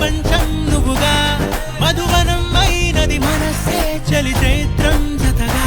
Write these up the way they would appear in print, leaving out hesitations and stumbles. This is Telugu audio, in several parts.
ప్రపంచం నువ్వుగా మధువనం అయినది మనసే చలి చైత్రం జతగా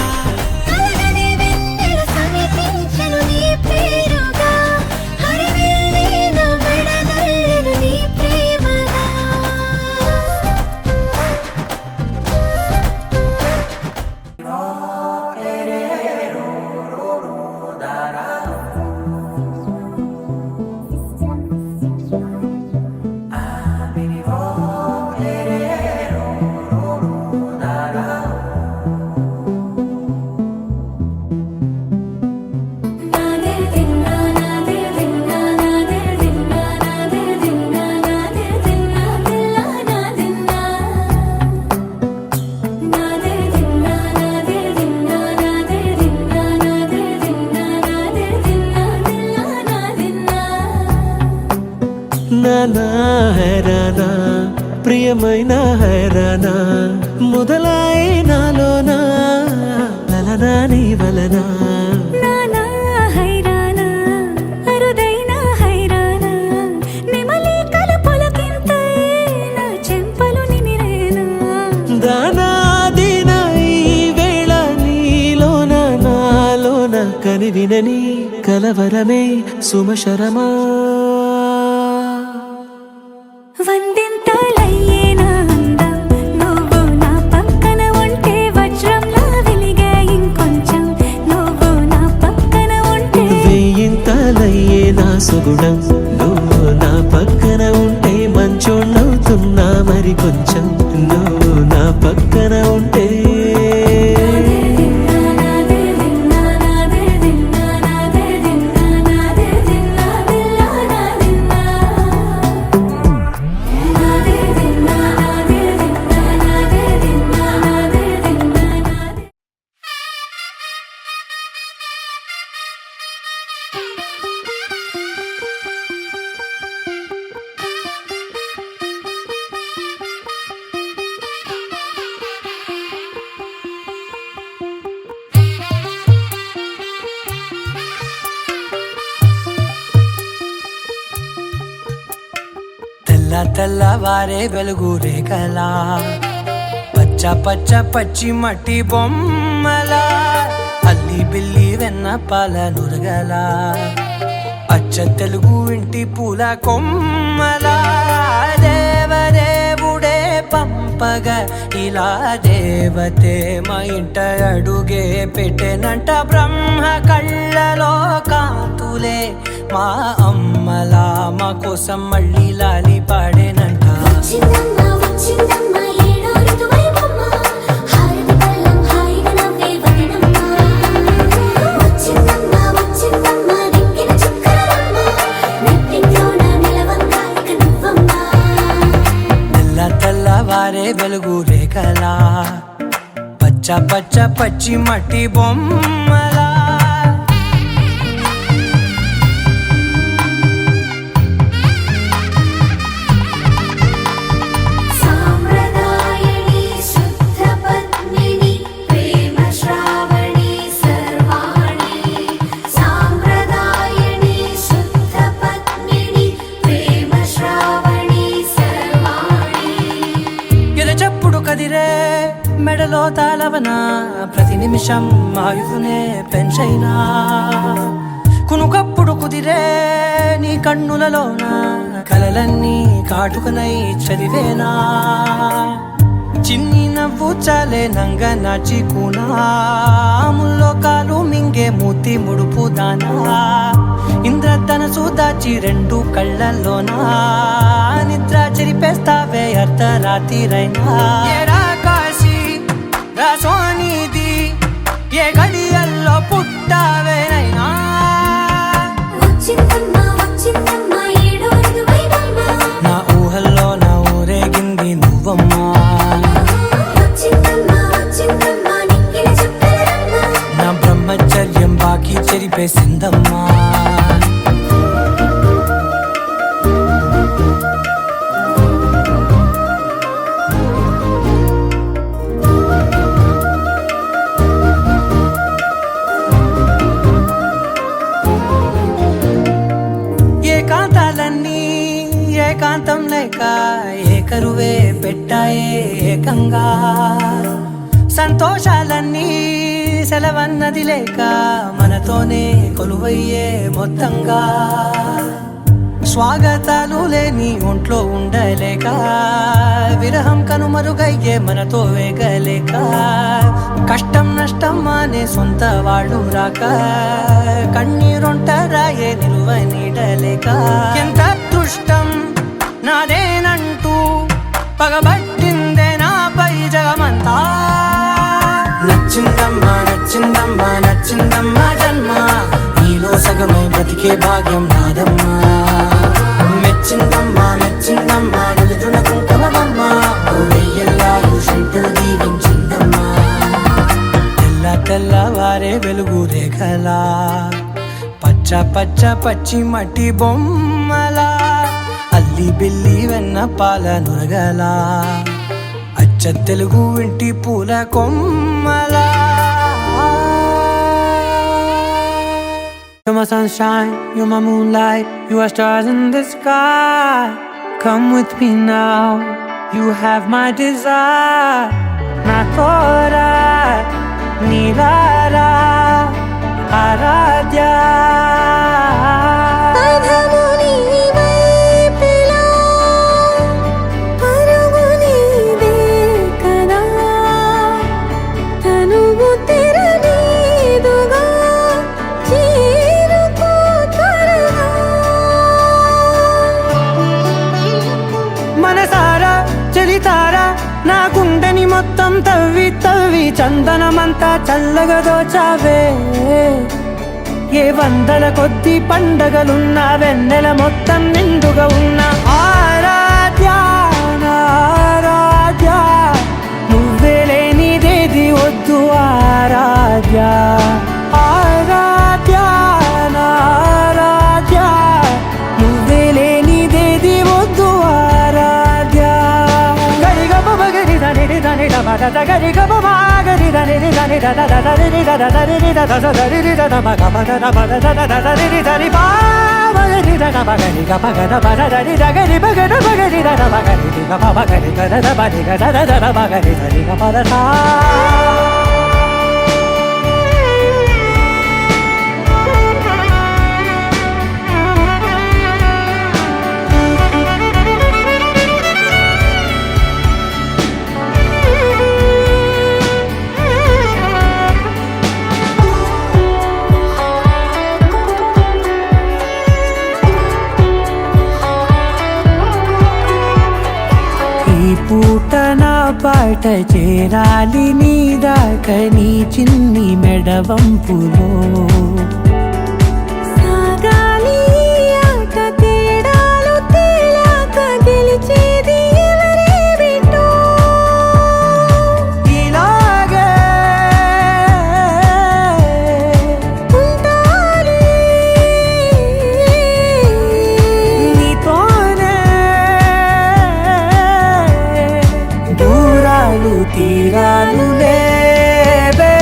నానా హైరానా ప్రియమైన హైరానా మొదలాయి నాలోనా లలనా నీ వలనా నానా హైరానా అరుదైన హైరానా నిమలి కలపులకింతై నా చెంపలు నిమిరేనా దానా దినా ఈ వేళ నీలోన నాలోన కనివినని కలవరమే సుమశరమా వందింతలయ్యేనా అందం నువ్వు నా పక్కన ఉంటే వజ్రంలా వెలిగే ఇంకొంచెం నువ్వు నా పక్కన ఉంటే వెయ్యింతలయ్యే నా సుగుణం నువ్వు నా పక్కన ఉంటే మంచోళ్ళవుతున్నా మరి కొంచెం నువ్వు నా పక్కన ఉంటే తెల్లవారే వెలుగు రేఖలా పచ్చ పచ్చ పచ్చి మట్టి బొమ్మలా అల్లి బిల్లి వెన్న పాల నురగలా అచ్చ తెలుగు ఇంటి పూల కొమ్మలా దేవదేవుడే పంపగా ఇలా దేవతే మా ఇంట అడుగే పెట్టెనంట బ్రహ్మ కళ్ళలో కాంతులే మా అమ్మలా మా కోసం మళ్ళీ లాలి పాడేనంట తెల్లవారే వెలుగు రేఖలా పచ్చ పచ్చ పచ్చి మట్టి బొమ్మలా కదిరే మెడలో తాళవన ప్రతి నిమిషం ఆయుధునే పెంచైనా కునుకప్పుడు కుదిరే నీ కన్నులలోన కలలన్నీ కాటుకనై చదివేనా చిన్ని నవ్వు చాలే నంగ నాచి కూనాముల్లో కాలు మింగే మూతి ముడుపు దానా ఇంద్రధనసు దాచి రెండు కళ్ళల్లోనా నిద్ర చెరిపేస్తావే అర్ధరాత్రిరైనా ఏరా కాశీ రా సోనిది ఏ గడియల్లో పుట్టావేనైనా నా ఊహల్లో నా ఊరేగింది నువ్వమ్మా నా బ్రహ్మచర్యం బాకీ చెరిపేసిందమ్మా ఏకాంతం లేక వచ్చాయే ఏకంగా సంతోషాలన్నీ సెలవన్నది లేక మనతోనే కొలువయ్యే మొత్తంగా స్వాగతాలు లేని ఒంట్లో ఉండలేక విరహం కనుమరుగయ్యే మనతో వేగలేక కష్టం నష్టం అనే సొంత వాళ్ళు రాక కన్నీరొంటరాయే నిలువ నీడలేక ఎంత అదృష్టం నాదేనంటూ పగబట్టిందే నాపై జగమంతా నచ్చిందమ్మా నచ్చిందమ్మా నచ్చిందమ్మా జన్మ నీలో సగమై బ్రతికే భాగ్యం నాదమ్మా మెచ్చిందమ్మా మెచ్చిందమ్మా నిలుతున్న కుంకుమమ్మా వెయ్యల్లాలు శంకరు దీవించిందమ్మా తెల్ల తెల్లవారే వెలుగు రేఖలా పచ్చ పచ్చ పచ్చి మట్టి బొమ్మలా అల్లి బిల్లి వెన్న పాల నురగలా అచ్చ తెలుగు ఇంటి పూల కొమ్మలా You're my sunshine, you're my moonlight, you are stars in the sky. Come with me now, you have my desire. Na tora, nilara, aradhya. నా గుండెని మొత్తం తవ్వి తవ్వి చందనమంతా చల్లగా దోచావే ఏ వందల కొద్ది పండగలున్న వెన్నెల మొత్తం నిండుగా ఉన్న ఆరాధ్య ఆరాధ్య నువ్వే లేనిదేది వద్దు ఆరాధ్య ఆరాధ్య ఆరాధ్య నువ్వే లేనిదేది వద్దు ఆరాధ్య గరి దని ద గరి గ బ గరి దని దని ద ద ద రి ద ద ద రి ద ద ద రి ద ద మ గ ప ద ద ప ద ద ద ద రి ద రి పా మ రి ద ద మ గ రి గ ప గ ద ప ద ద రి ద గ రి ప గ ద ప గ రి ద ద మ గ రి ది గ ప ప గ రి గ ద ద ప రి గ ద ద ద ద మ గ రి ద రి గ ప ద సా పూట నా పాట చేరాలి నీ దాకా నీ చిన్ని మెడవంపులో సాగాలి ఆట తేడాలు తేలాక గెలిచేది ఎవరే బిడ్డో ఇలాగే ఉంటాలి నీతోనే దూరాలు తీరాలు లేవే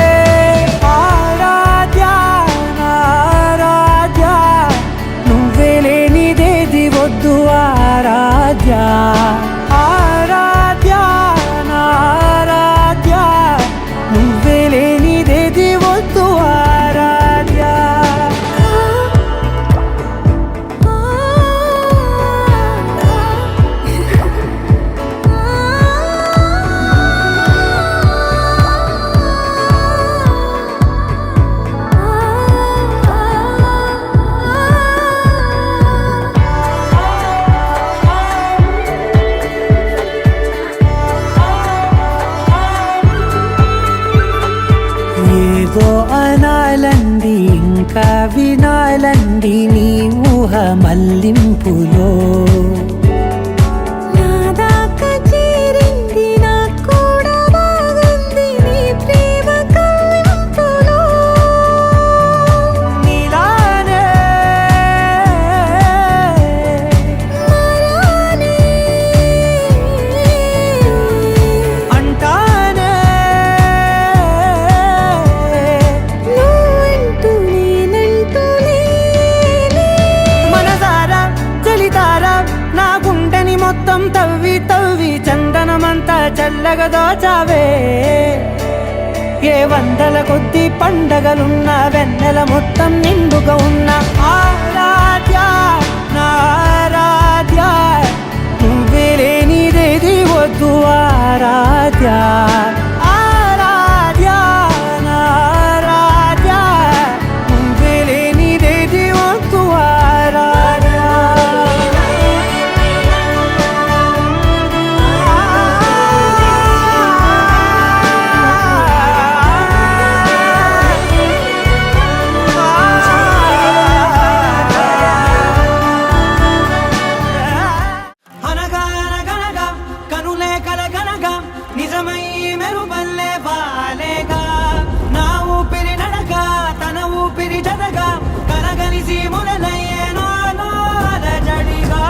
ఆరాధ్య ఆరాధ్య నువ్వే లేనిదేది వద్దు ఆరాధ్య ఆరాధ్య ఆరాధ్య నువ్వే లేనిదేది వద్దు ఆరాధ్య ఏదో అనాలండి ఇంకా వినాలండి నీ ఊహ మల్లింపులో నా దాకా చేరింది నాకు కూడా బాగుంది నీ ప్రేమ కవ్వింపులో నీలానే మరానే అంటానే నువ్వంటూ నేనంటూ లేనే మనసారా చలితారా దోచావే ఏ వందల కొద్ది పండగలున్న వెన్నెల మొత్తం నిండుగా ఉన్న ఆరాధ్య నా ఆరాధ్య నువ్వే లేనిదేది వద్దు ఆరాధ్య ఆరాధ్య నా ఆరాధ్య నువ్వే లేనిదేది వద్దు ఆరాధ్య నిజమై మెరుపల్లే బాలేగా నా ఊపిరి నడక తన ఊపిరి జతగా కలగలిసి మొదలయ్యేనో అలజడిగా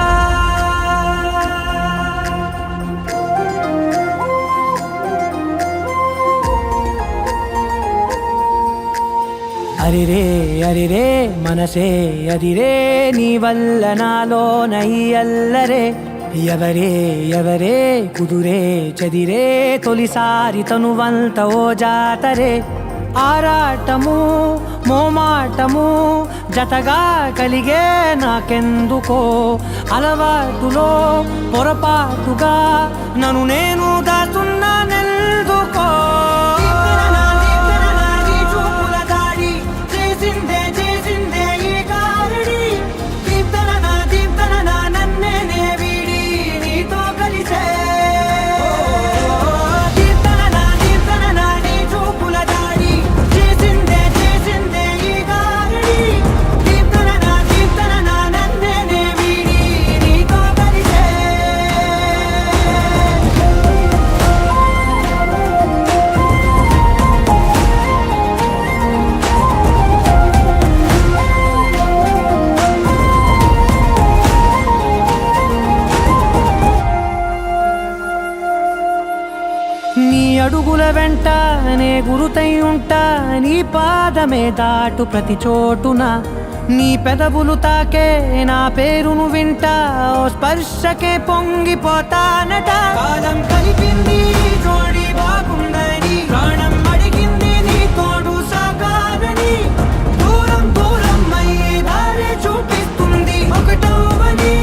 అరిరే అరిరే మనసే అరిరే నీ వల్ల నాలో నై అల్లరే ఎవరే ఎవరే కుదురే చదిరే తొలిసారి తనువంత ఓ జాతరే ఆరాటము మోమాటము జతగా కలిగే నాకెందుకో అలవాటులో పొరపాటుగా నన్ను నేను దాస్తున్నానెందుకో నీ అడుగుల వెంట నే గురుతై ఉంటా నీ పాదమే దాటు ప్రతి చోటున నీ పెదవులు తాకే నా పేరును వింటా ఓ స్పర్శకే పొంగిపోతానట కాలం కలిపింది జోడి బాగుందని ప్రాణం అడిగింది నీ తోడు సాగాలని దూరం దూరం అయ్యే దారి చూపిస్తుంది ఒకటవని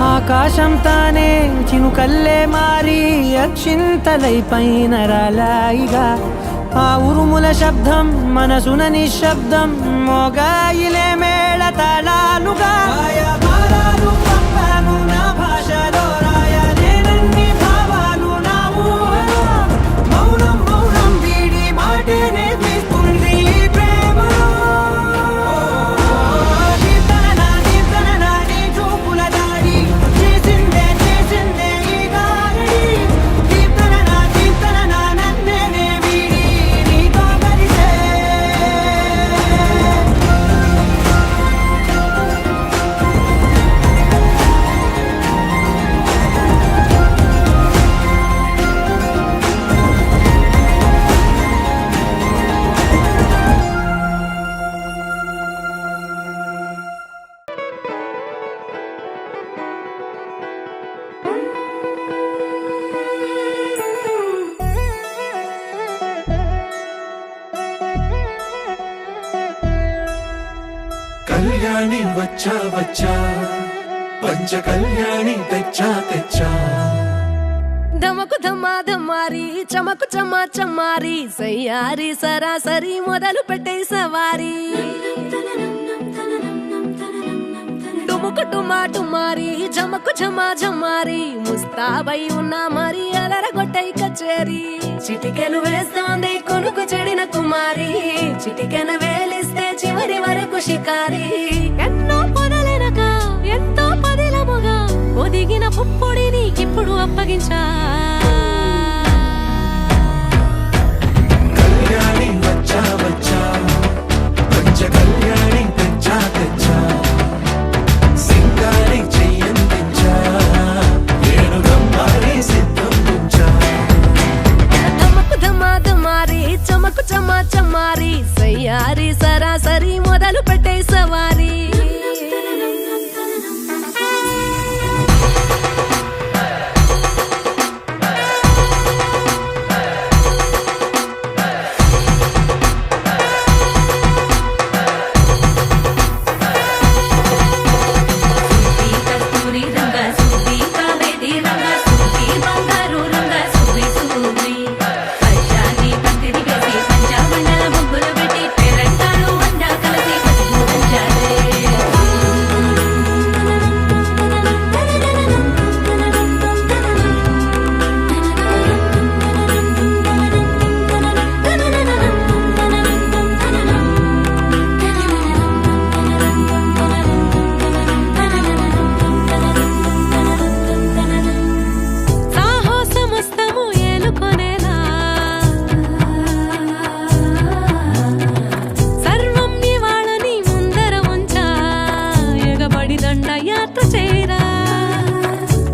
ఆకాశం తానే చినుకల్లే మారి అక్షింతలై పైన రాలాయిగా ఆ ఉరుముల శబ్దం మనసున నిశ్శబ్దం మోగాయిలే మేళ తాళాలుగా నా భాషలో రాయలేనన్ని భావాలు నా ఊహలో మౌనం మౌనం వీడి మాటే నేర్పిస్తుంది ప్రేమలో కళ్యాణి వచ్చా వచ్చా పంచ కళ్యాణి తెచ్చా తెచ్చా ధమకు ధమా ధమారి చమకు చమా చమారి సయ్యారి సరాసరి మొదలు పెట్టే సవారీ డుమ్ముకు డుమా డుమారి జమకు జమా జమారి ముస్తాబై ఉన్నా మరి అదరగొట్టై కచేరి చిటికెను వేస్తోంది కొనుకు చెడిన కుమారి చిటికెన వేలిస్తే చివరి వరకు షికారి ఎన్నో పొదలెనక ఎంతో పదిలముగా ఒదిగిన పుప్పొడి నీకిప్పుడు అప్పగించా కళ్యాణి వచ్చా వచ్చా పంచ కళ్యాణి తెచ్చా తెచ్చా సింగారి చెయ్యందించా నేను గమ్మారి సిద్ధం ఉంచా ధమకు ధమా ధమారి చమకు చమా చమారి సయ్యారి సరాసరి మొదలు పెట్టే సవారీ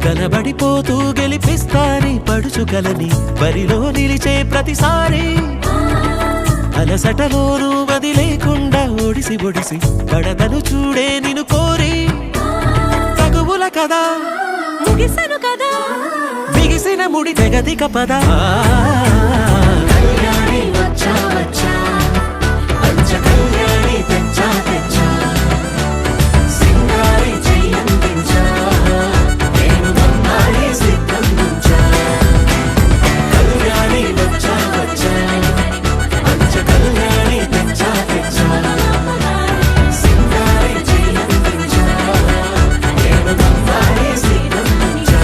కనబడిపోతూ గెలిపిస్తాని పడుచుకలని బరిలో నిలిచే ప్రతిసారి అలసటలోనూ వదిలేకుండా ఒడిసి ఒడిసి పడదను చూడే నిన్ను కోరి తగువుల కదా ముగిసెను కదా బిగిసిన ముడి తెగదిక పదా కళ్యాణి వచ్చా వచ్చా పంచ కళ్యాణి తెచ్చా తెచ్చా సింగారి చెయ్యందించా నేను గమ్మారి సిద్ధం ఉంచా కళ్యాణి వచ్చా వచ్చా పంచ కళ్యాణి తెచ్చా తెచ్చా సింగారి చెయ్యందించా నేను గమ్మారి సిద్ధం ఉంచా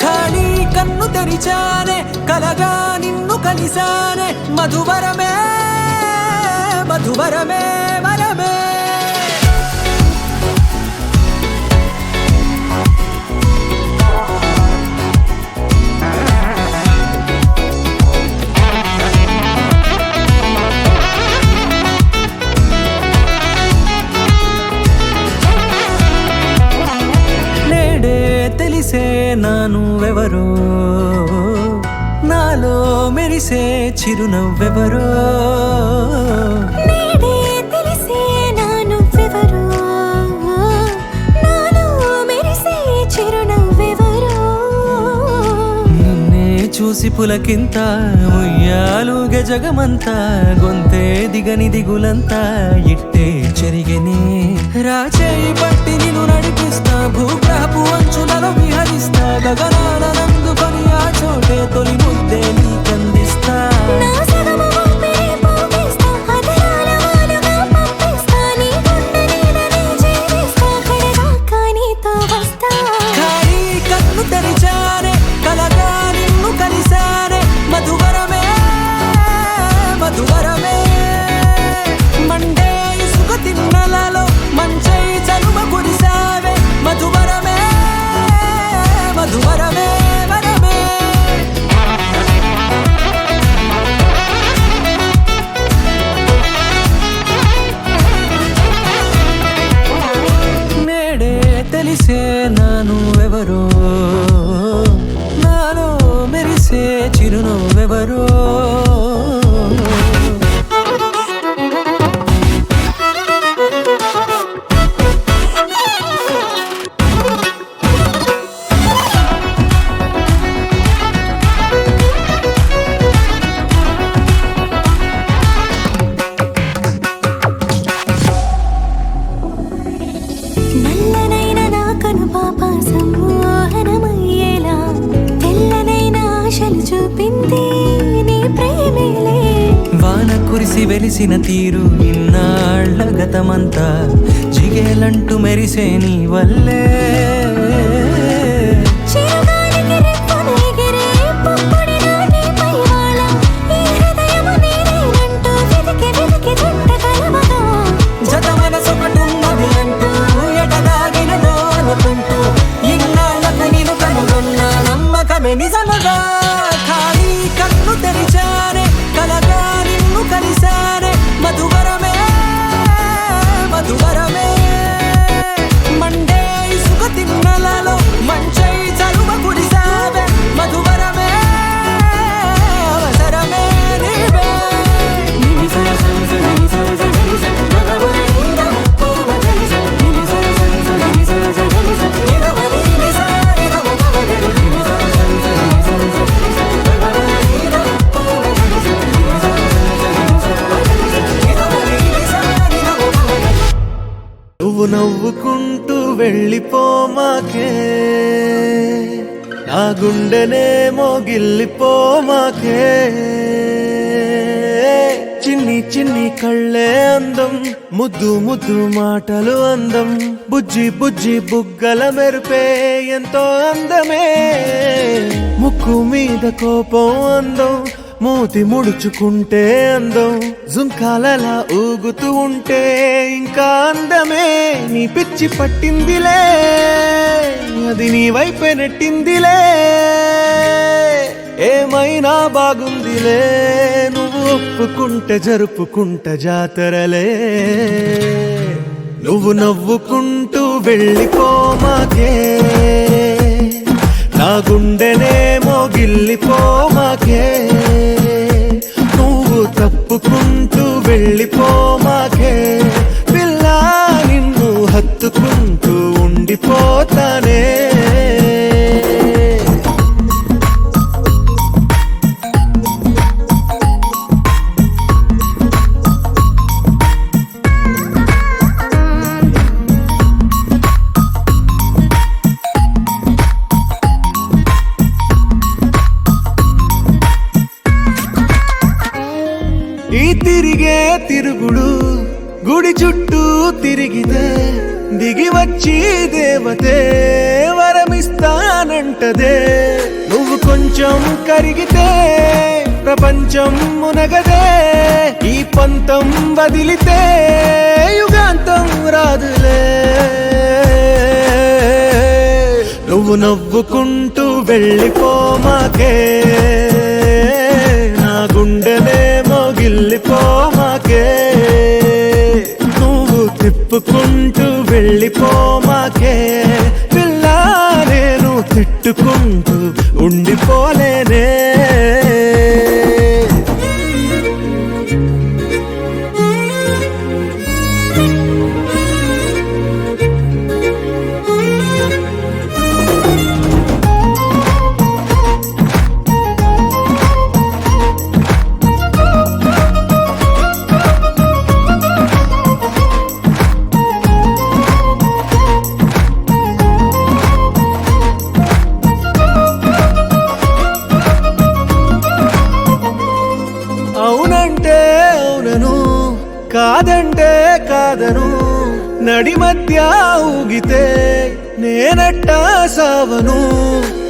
ఖాళీ కన్ను తెరిచానే కలగా నిన్ను కలిసానే మధువరమే మధువరమే వరమే నేడే తెలిసే నానువెవరో నాలో మెరిసే చిరునవ్వెవరో నేడే తెలిసే నానువ్వెవరో నాలో మెరిసే చిరునవ్వెవరో నిన్నే చూసి పులకింత ఉయ్యాలుగ జగమంతా గొంతే దిగని దిగులంతా ఇట్టే చెరిగెనే రాచేయి పట్టి నిన్ను నడిపిస్తా భూగ్రహపు అంచులలో విహరిస్తా గగనాల నందుకొని ఆ చోటే తొలి ముద్దే నీకందిస్తా నా సగము ఊపిరి పోగిస్తా అదరాల వాలుగా పంపిస్తా నీ గుండె నీడనే జీవిస్తా కడదాకా నీతో వస్తా ఖాళీ కన్ను తెరిచానే కలగా నిన్ను కలిసానే మధువరమే మధువరమే మండే ఇసుక తిన్నెలలో మంచై చలుమ కురిసావే మధువరమే మధువరమే వరమే నేడే తెలిసే నానువెవరో నాలో మెరిసే చిరునవ్వెవరో నల్లనైన నా కను పాప సమ్ము చూపింది నీ ప్రేమేలే వాన కురిసి వెలిసిన తీరు ఇన్నాళ్ళ గతమంతా జిగేలంటూ మెరిసే నీ వల్లే చిరుగాలికి రెప్పను ఎగిరే పొక్కుడిగా నీపై వాళ ఈ హృదయము నీదేనంటూ వెతికి వెతికి జంట కలవగా జత మనసొకటున్నది అంటూ ఎటదాగినదో అనుకుంటూ ఇన్నాళ్ళకు నేను కనుగొన్న నమ్మకమే నిజముగా ఖాళీ కన్ను తెరిచానే కలగా నిన్ను కలిసానే మధువరమే మధువరమే మండే ఇసుక తిన్నలలో మంచై చలువ కురిసావే మధువరమే అవసరమే నీవే నువ్వు నవ్వుకుంటూ వెళ్ళిపోమాకే నా గుండెనేమో గిల్లిపోమాకే చిన్ని చిన్ని కళ్ళే అందం ముద్దు ముద్దు మాటలు అందం బుజ్జి బుజ్జి బుగ్గల మెరుపే ఎంతో అందమే ముక్కు మీద కోపం అందం మూతి ముడుచుకుంటే అందం జుంకాలలా ఊగుతూ ఉంటే ఇంకా అందమే నీ పిచ్చి పట్టిందిలే అది నీ వైపే నెట్టిందిలే ఏమైనా బాగుందిలే నువ్వు ఒప్పుకుంటే జరుపుకుంట జాతరలే నువ్వు నవ్వుకుంటూ వెళ్ళిపోమాకే నా గుండెనేమో గిల్లిపోమాకే నువ్వు తప్పుకుంటూ వెళ్ళిపోమాకే పిల్ల నిన్ను హత్తుకుంటూ ఉండిపోతానే ఈ తిరిగే తిరుగుడు గుడి చుట్టూ తిరిగితే దిగి వచ్చి దేవతే వరమిస్తానంటదే నువ్వు కొంచెం కరిగితే ప్రపంచం మునగదే ఈ పంతం వదిలితే యుగాంతం రాదులే నువ్వు నవ్వుకుంటూ వెళ్ళిపోమాకే నా గుండెనేమో గిల్లిపోమాకే నువ్వు తిప్పుకుంటూ వెళ్ళిపోమాకే పిల్ల నేను తిట్టుకుంటూ ఉండిపోలేనే అవునంటే అవునను కాదంటే కాదను నడి మధ్య ఊగితే నేనట్టా సావను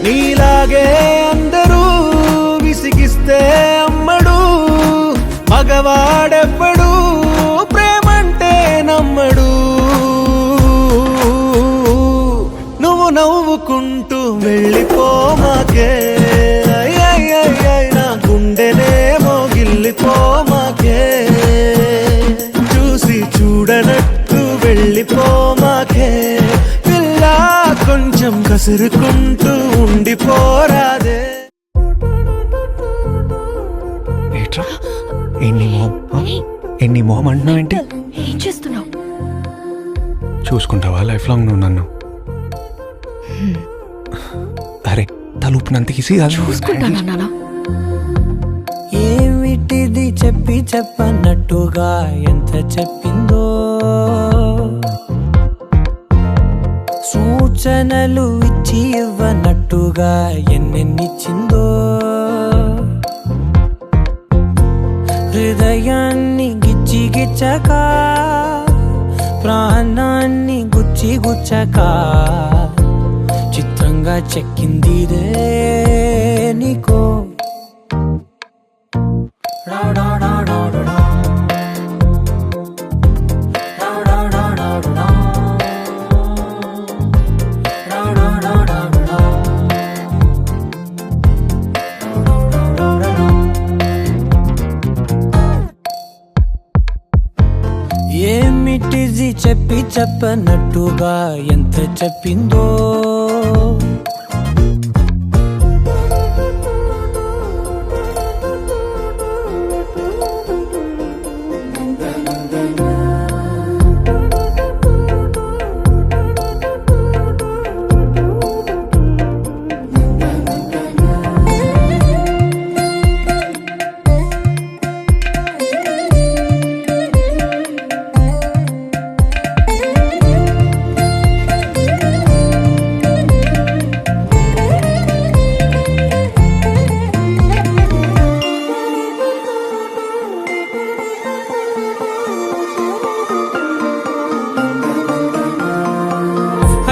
నీలాగే అందరూ విసిగిస్తే అమ్మడు మగవాడెవ్వడు ప్రేమంటే నమ్మడు నువ్వు నవ్వుకుంటూ వెళ్ళిపోమాకే నా గుండెనేమో గిల్లిపోమాకే చూసి చూడనట్టు వెళ్ళిపోమాకే పిల్ల కొంచెం కసురుకుంటూ ఉండిపోరాదే ఏట్రా ఎన్ని మొహం అంటున్నావేంటి ఏం చేస్తున్నావు? చూసుకుంటావా లైఫ్ లాంగ్ నువ్వు నన్ను? అరే తలుపునంత తీసి చూసుకుంటానా నాన్న? ఏమిటిది చెప్పి చెప్పన్నట్టుగా ఎంత చెప్పిందో సూచనలు ఇచ్చి ఇవ్వనట్టుగా ఎన్నెన్నిచ్చిందో గిచ్చక ప్రాణాన్ని గుచ్చి గుచ్చక చిత్రంగా చెక్కిందిరే నీకో ఏమిటిది చెప్పి చెప్పనట్టుగా ఎంత చెప్పిందో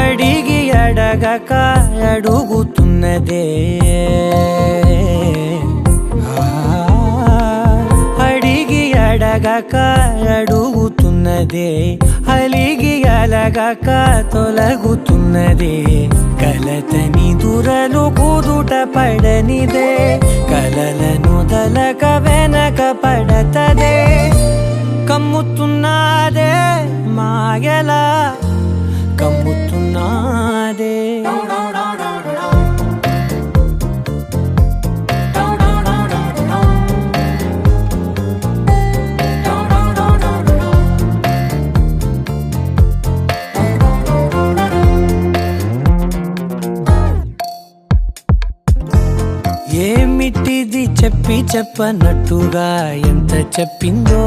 అడిగి అడగక అడుగుతున్నదే అడిగి అడగక అడుగుతున్నదే అలిగి అలగక తొలగుతున్నదే కలతని దురలు కుదుట పడనిదే కలలను దలక వెనక పడతదే కమ్ముతున్నదే మాయలా కమ్ముతున్నదే ఏమిటిది చెప్పి చెప్పనట్టుగా ఎంత చెప్పిందో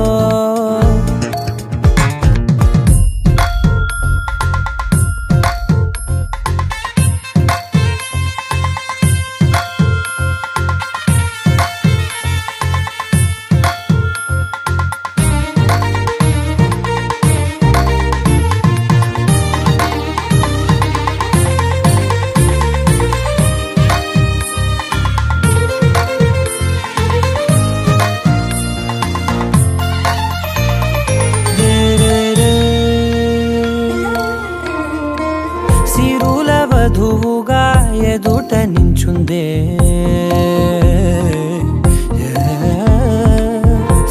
సిరుల వధువుగా ఎదుట నించుందే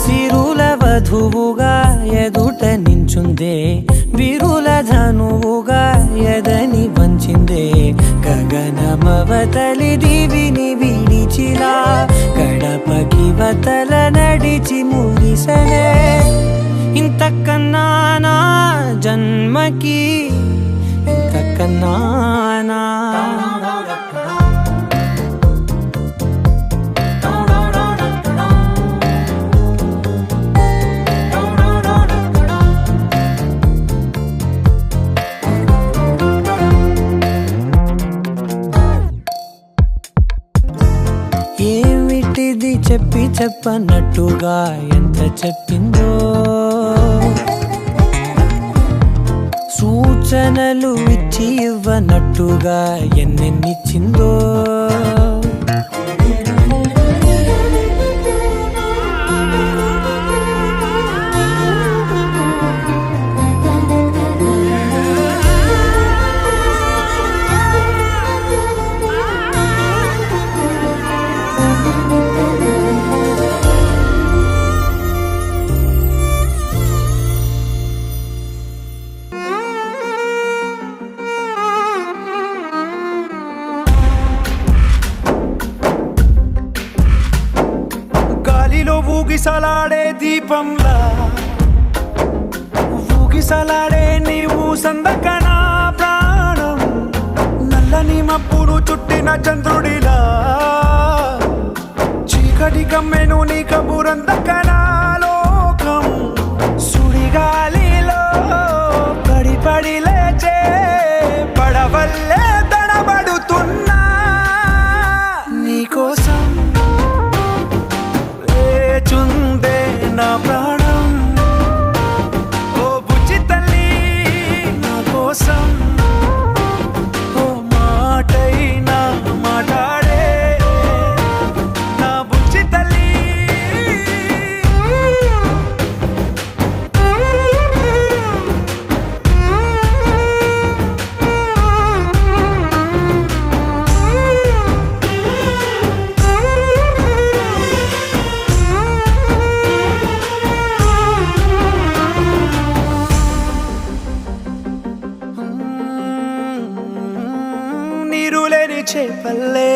సిరుల వధువుగా ఎదుట నించుందే విరుల ధనువుగా ఎదని వంచిందే గగనమవతలి దివిని విడిచిలా గడపకి వతల నడిచి మురిసనే ఇంతకన్నా నా జన్మకి ఇంతకన్నానా ఏమిటిది చెప్పి చెప్పనట్టుగా ఎంత చెప్పిందో సూచనలు ఇచ్చి ఇవ్వనట్టుగా ఎన్నెన్నిచ్చిందో ఊగిసలాడే దీపంలా ఊగిసలాడే నీవు సందకనా ప్రాణం నల్లని మబ్బులు చుట్టిన చంద్రుడిలా చీకటి కమ్మెను నీ కబురందకనా లోకం సుడిగాలిలో పడి పడి లేచే పడవల్లే తడబడుతున్నా నీకోసం వేచుందే నా ప్రాణం చేపల్లే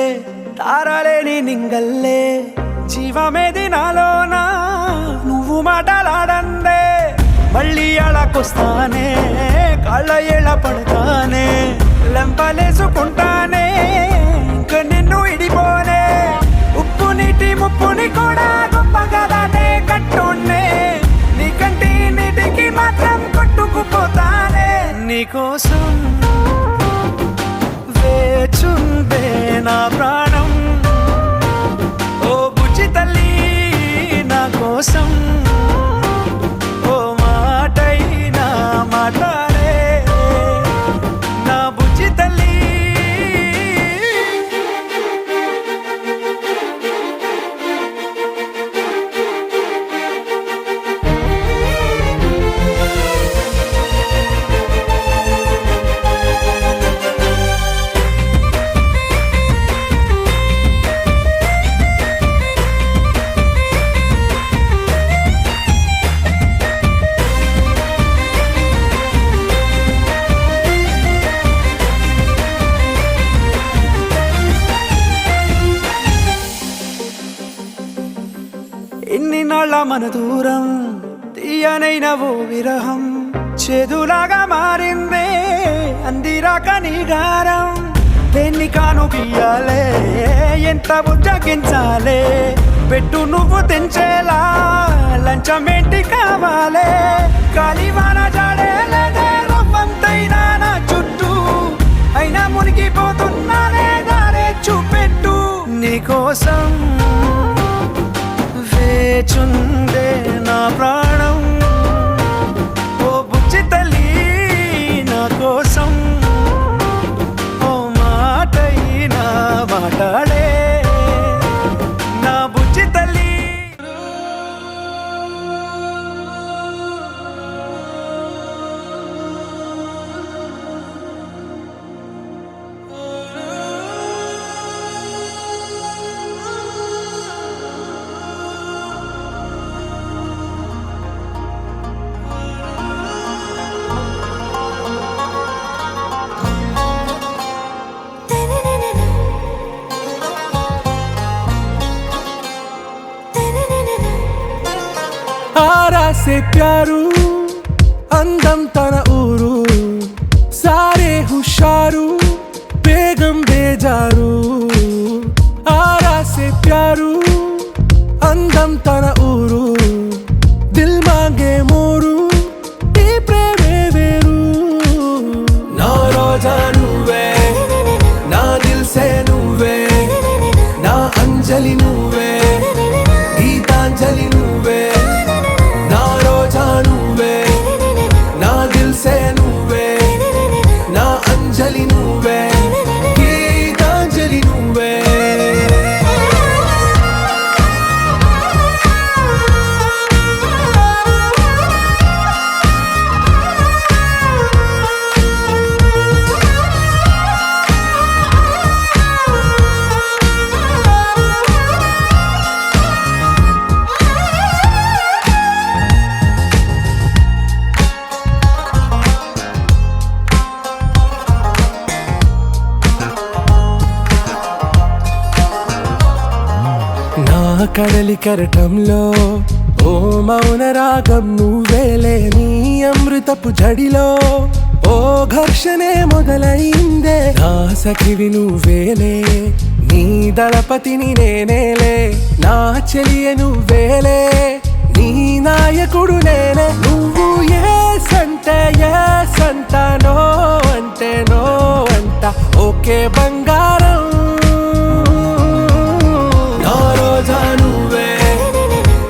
తారలేని నింగల్లే జీవమేది నాలోనా నువ్వు మాటలాడందే మళ్ళీ అళకొస్తానే కాళ్ళ ఏళ్ళ పడతానే లెంపలేసుకుంటానే ఇంక నిన్ను ఇడిపోనే ఉప్పు నీటి ముప్పుని కూడా గొప్పగా దాటే కట్టున్నే నీ కంటి నీటికి మాత్రం కొట్టుకుపోతానే నీకోసం వేచుందే నా ప్రాణం ఓ బుజ్జి తల్లి నా కోసం ఓ మాటైనా మాట్లాడే నా బుజ్జి తల్లి ఎన్ని నాళ్ళ మన దూరం తీయనైన ఓ విరహం చేదులాగా మారిందే అందిరాక నీగారం దేన్ని కాను గీయాలే ఎంత బుజ్జగించాలే పెట్టు నువ్వు తెంచేలా లంచమేంటి కావాలే కాలివాన జాడేలేదే రవ్వంతైనా నా చుట్టూ అయినా మునిగిపోతున్నానే దారే చూపెట్టు నీకోసం వేచుందే నా ప్రాణం ఓ బుజ్జి తల్లి నా కోసం ఓ మాటైనా మాట్లాడే నా బుజ్జి తల్లి आरा से प्यारू అందం తన ఊరు సారే హుషారు బేగం బేజారు ఆరా से प्यारू అందం తన ఊరు దిల్ మాంగే మోరు ఈ ప్రేమే వేరు నా రోజా నువ్వే నా దిల్ సే నువ్వే నా అంజలి నువ్వే గీతాంజలి నువ్వే నా రోజా నువ్వే నా దిల్ సే నువ్వే నా అంజలి నువ్వే గీతాంజలి నువ్వే నా కడలి కరటంలో ఓ మౌన రాగం నువ్వేలే నీ అమృతపు జడిలో ఓ ఘర్షణే మొదలైందే నా సఖివి నువ్వేలే నీ దళపతిని నేనేలే నా చెలియ నువ్వేలే నీ నాయకుడు నేనే నువ్వు ఏ సంట నో అంటే నో అంట ఓకే బంగారం నా రోజా నువ్వే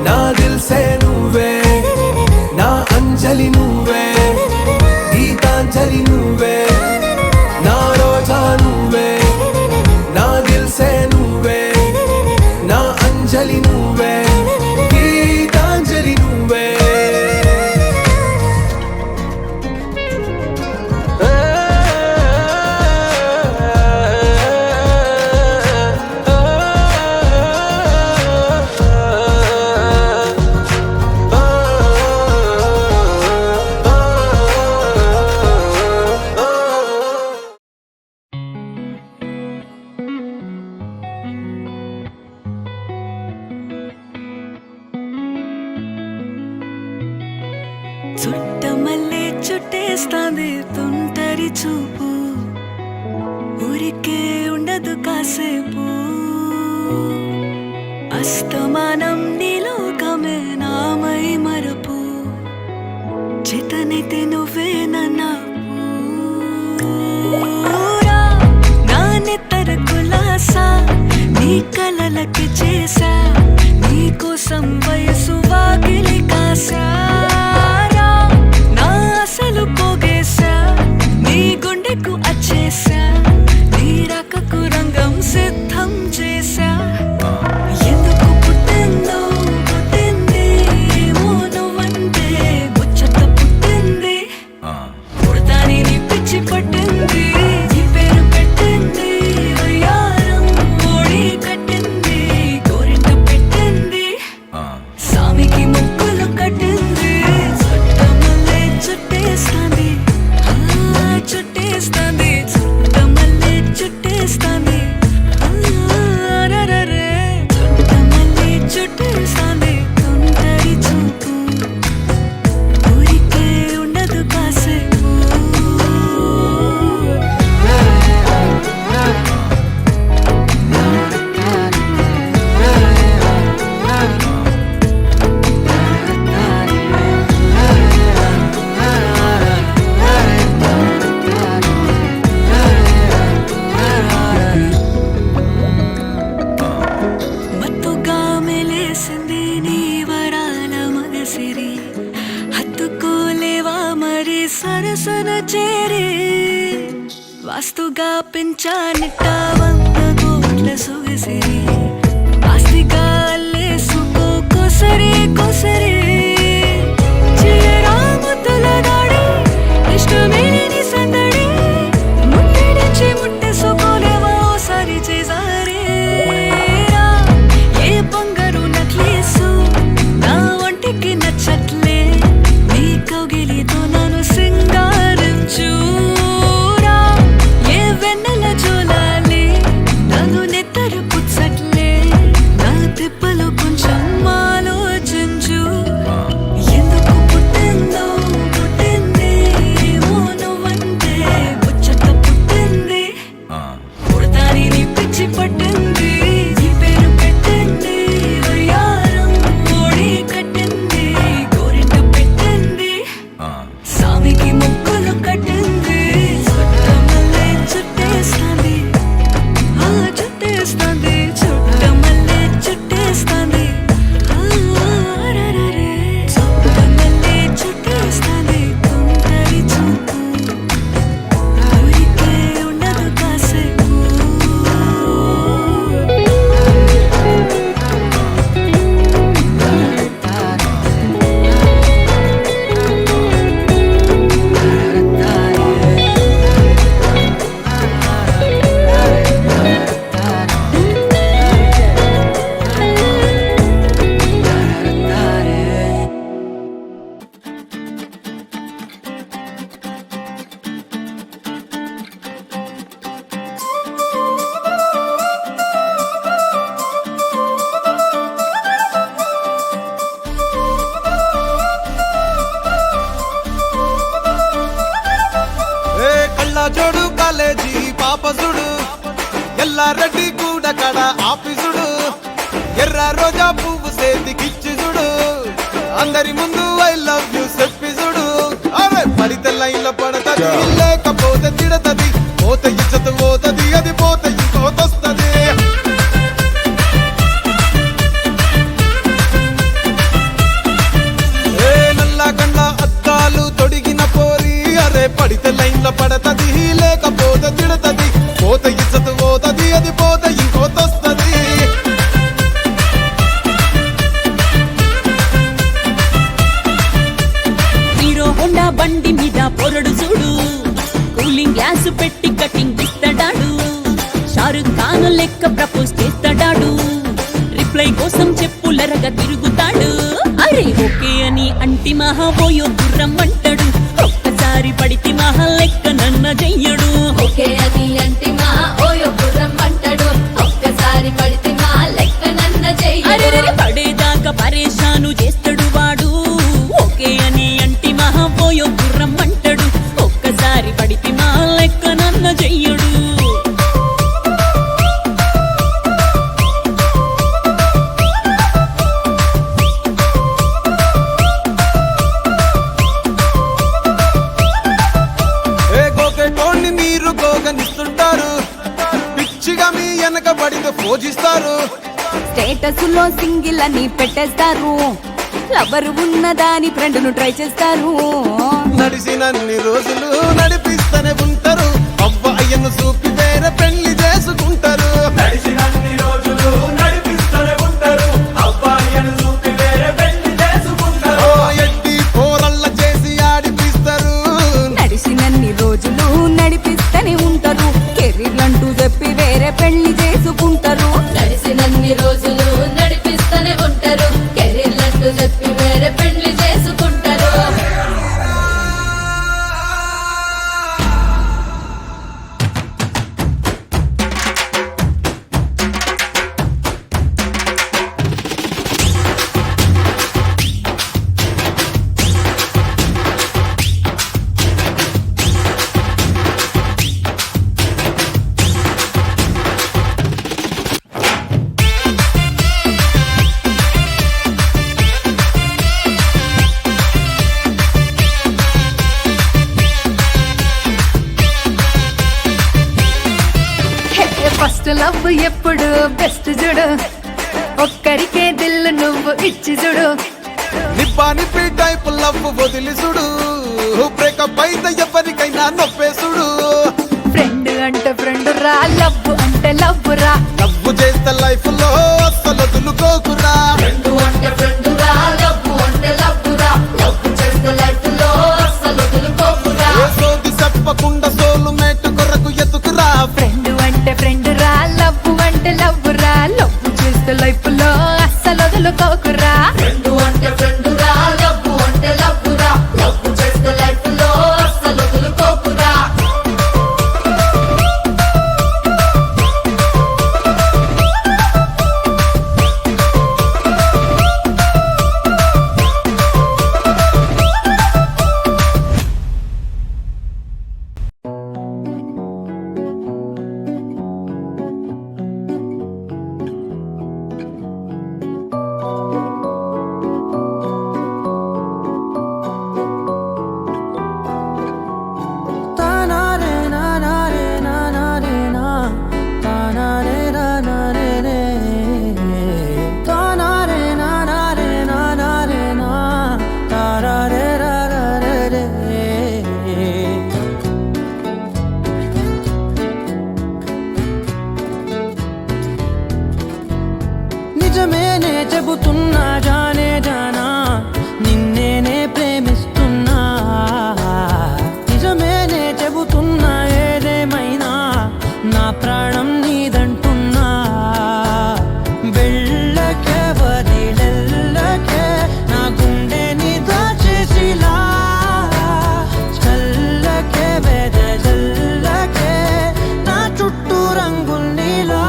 నా దిల్ సే నువ్వే నా అంజలి నువ్వే గీతాంజలి నువ్వే నా రోజా నువ్వే నా దిల్ సే నువ్వే నా అంజలి నువ్వే గీతాంజలి నువ్వే చుట్టేస్తాంది తుంటరి చూపు ఊరికే ఉండదు కాసేపు అస్తమానం నీలోకమే నామై మరపు చేతనైతే నువ్వే నాన్నెత్తర కులాసా నీ కలలకి చేసా నీ కోసం వయసు వాకిలి కాసా నా అసలు పోగేశా నీ గుండెకు అచ్చేసా నీ రకకు రంగం సిద్ధం చేసా ఎందుకు పుట్టిందో పుట్టింది ఏమో నువ్వంటే ముచ్చట పుట్టింది పుడతాని నీ పిచ్చి పట్టింది నీ పేరు పెట్టింది వయ్యారం ఓడి కట్టింది గోరింట పెట్టింది సామికి ముక్కులు కట్టింది చుట్టమల్లే చుట్టేస్తాంది చుట్టేస్తాంది చుట్టమల్లే చుట్టేస్తాంది రరరే చుట్టమల్లే చుట్టేస్తాంది తుంటరి చూపు ఊరికే ఉండదు కాసేపు మత్తుగా మెలేసింది నీ వరాల మగసిరి హత్తుకోలేవా మరి సరసన చేరి వాస్తుగా పెంచానిట్ట 100 కోట్ల సొగసిరి ఆస్తిగా అల్లేసుకో కొసరి కొసరి చిరరాముతుల దాడి ఇష్టమేని సందడి ముట్టడిచి ముట్టేసుకోలేవా ఓసారి చేసారి ఏ బంగారు నక్లీసు నా ఒంటికి నచ్చట్లే నీ కౌగిలితో నన్ను సింగారించురా ఏ వెన్నెల జోలాలి నన్ను నెత్తరు పుచ్చట్లే నా తిప్పలు కొంచెం ఆలోచించు ఎందుకు పుట్టిందో పుట్టింది ఏమో నువ్వంటే ముచ్చట పుట్టింది పుడతాని నీ పిచ్చి పట్టింది నీ పేరు పెట్టింది వయ్యారం ఓడి కట్టింది గోరింట పెట్టింది సామికి ముక్కులు కట్టింది చుట్టమల్లే చుట్టేస్తాంది చుట్టేస్తాంది చుట్టమల్లే చుట్టేస్తాంది రరరే చుట్టమల్లే చుట్టేస్తాంది తుంటరి చూపు ఊరికే ఉండదు కాసేపు ఏ కళ్ళ జోడు కాలేజీ పాపసుడు ఎల్లారెడ్డి కూడా కడ ఆఫీసుడు ఎర్ర రోజా పువ్వు సేతికిచ్చి చూడు అందరి ముందు ఐ లవ్ యూ చెప్పి చూడు అరే పడితే లైన్ లో పడతది లేకపోతే తిడతది పోత ఇచ్చత పోతది అది పోత ఇంకోతొస్తది ఏ నల్ల గండ్ల అద్దాలు తొడిగిన పోరి అరే పడితే లైన్ లో పడతది లేకపోతే తిడతది పోత ఇచ్చత పోతది అది పోత ఇంకోతొస్తది హీరో హోండా బండి మీద పొరడు చూడు కూలింగ్ గ్లాస్ పెట్టి కటింగ్ ఇస్తాడాడు షారుఖ్ ఖాన్ లెక్క ప్రపోజ్ చేస్తాడాడు రిప్లై కోసం చెప్పులరగా తిరుగుతాడు అరే ఓకే అని అంటి మహా పోయో గుర్రం అంటాడు ఒక్కసారి పడితే మహా లెక్క నన్న చెయ్యడు ఓకే అది అంటే మా ఓయో గుర్రం అంటాడు ఒక్కసారి పడితే మా లెక్క నన్న అరే చెయ్యడు పడేదాకా పరేషాను చేస్తాడు వాడు ఓకే అని అంటి మహా పోయో గుర్రం అంటాడు ముట్టుకోగనిస్తుంటారు, పిచ్చిగా మీ వెనకబడితో పూజిస్తారు. స్టేటస్ లో సింగిల్ అని పెట్టేస్తారు, లవర్ ఉన్నదాని ఫ్రెండ్ ను ట్రై చేస్తారు. నడిచినన్ని రోజులు నడిపిస్తూనే ఉంటారు, అవ్వయ్యను చూపి వేరే పెళ్లి చేసుకుంటారు. నడిచినన్ని రోజులు నడిపిస్తూనే ఉంటారు, అబ్బాయిని చూపి వేరే పెళ్లి చేసుకుంటారు. ఎట్టి పోరల్ల చేసి ఆడిపిస్తారు. నడిచినన్ని రోజులు నడిపిస్తూనే ఉంటారు, కెరీర్ అంటూ చెప్పి వేరే పెళ్లి చేసుకుంటారు. నడిసినన్ని రోజులు నడిపిస్తూనే ఉంటారు, కెరీర్లంటూ చెప్పి వేరే పెళ్లి చేసుకుంటారు. ఫస్ట్ లవ్ ఎప్పుడు బెస్ట్ చూడు, ఒక్కరికే దిల్లు నువ్వు ఇచ్చి చూడు. నిప్పి టైప్ లవ్ వదిలి చూడు, బ్రేకప్ అయితే ఎవరికైనా నొప్పేసుడు. ఫ్రెండ్ అంటే ఫ్రెండ్ రా, లవ్ అంటే లవ్ రా. లవ్ చేస్తే లైఫ్ లో అస్సలు వదులుకోకురా. ఫ్రెండు అంటే ఫ్రెండు రా, లవ్వు అంటే లవ్వు రా. లవ్వు చేస్తే లైఫ్ లో అస్సలు వదులుకోకురా. ఏ సోది చెప్పకుండా సోలు మేటు కొరకు ఎతుకురా. ఫ్రెండ్ అంటే ఫ్రెండ్ రా, లవ్ అంటే లవ్ రా. లవ్ చేస్తే లైఫ్ లో అస్సలు వదులుకోకురా. ఫ్రెండు అంటే ఫ్రెండు రా, లవ్వు అంటే లవ్వు రా. లవ్వు చేస్తే లైఫ్ లో అస్సలు వదులుకోకురా. నిజమేనే చెబుతున్నా జానే జానా, నిన్నేనే ప్రేమిస్తున్నా. నిజమేనే చెబుతున్నా ఏదేమైనా నా ప్రాణం నీదంటున్నా. వెళ్ళకే వదిలెల్లకే నా గుండెని దాచేసిలా, చల్లకే వెదజల్లకే నా చుట్టూ రంగుల్నిలా.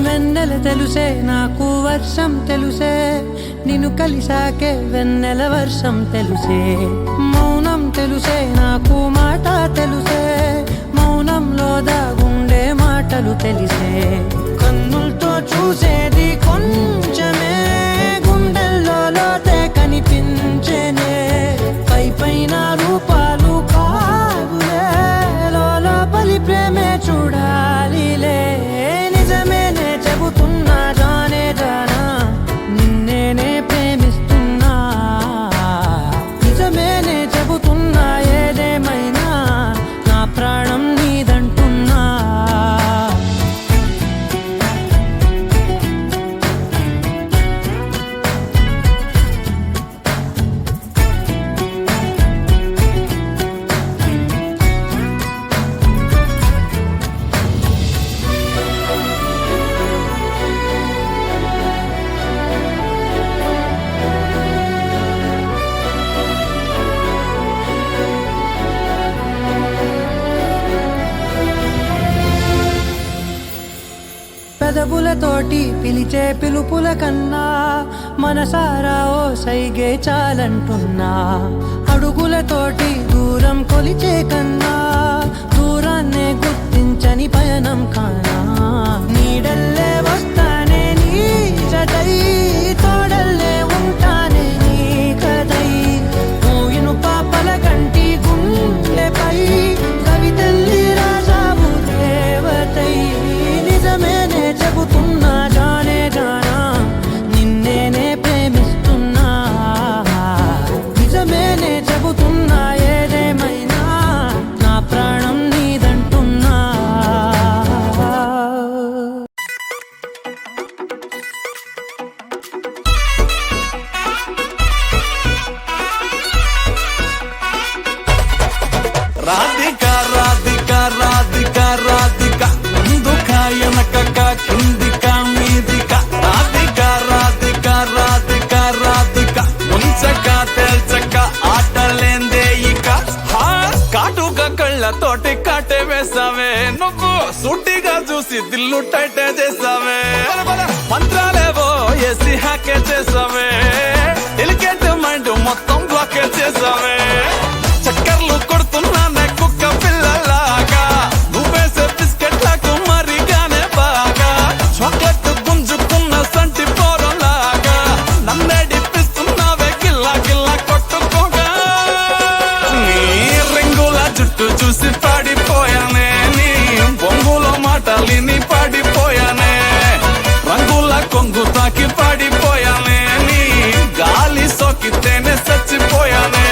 వెన్నెల తెలుసే నాకు వర్షం తెలుసే, నిన్ను కలిసాకే వెన్నెల వర్షం తెలుసే. మౌనం తెలుసే నాకు మాట తెలుసే, మౌనంలో దాగుండే మాటలు తెలిసే. కన్నులతో చూసేది కొంచెమే, గుండెల్లో లోతే కనిపించేనే. పై పైన రూపాలు కాదులే, లోపలి ప్రేమే చూడాలిలే. నిజమేనే చెబుతున్నా జానే జానా, నిన్నేనే ప్రేమిస్తున్నా. నిజమేనే చెబుతున్నా ఏదేమైనా నా ప్రాణం నీదంటున్నా. పెదవులతోటి పిలిచే పిలుపుల కన్నా మనసారా ఓ సైగే చాలంటున్నా అడుగులతోటి దూరం కొలిచే కన్నా దూరాన్నే గుర్తించని పయనం కానా నీడల్లే వస్తానే నీ జతై తోడల్లే ఉంటానే నీ కదై మూయిను పాపల కంటి గుండెపై కవితల్లి రాజావు దేవతై నిజమేనే చెబుతున్నా జానే జానా నిన్నేనే ప్రేమిస్తున్నా నిజమేనే చెబుతున్నా ఏదేమైనా నా ప్రాణం నీదంటున్నా రాధిక రాధిక రాధిక రాధిక ముందుక వెనకక కిందిక మీదిక రాధిక రాధిక రాధిక రాధిక ముంచక తేల్చక ఆటలేందే ఇక కాటుక కళ్ళతోటి కాటే వేసావే నువ్వు సూటిగా చూసి దిల్లు టైటే చేసావే మంత్రాలేవో వేసి హ్యాకే చేసావే ఎలికేట్ మైండ్ మొత్తం బ్లాకే చేసావే చక్కర్లు కొడుతున్నానే కుక్క పిల్లలాగా నువ్వేసే బిస్కెట్లకు మరిగానే బాగా చాక్లెట్ గుంజుకున్న సంటి పోరలాగా నన్నే డిప్పిస్తున్నావే గిల్లా గిల్లా కొట్టుకోగా నీ రింగుల జుట్టు చూసి పాడిపోయానే నీ బొంగులో మాటలిని పాడిపోయానే రంగుల కొంగు తాకి పాడిపోయానే నీ గాలి సోకితేనే చచ్చిపోయానే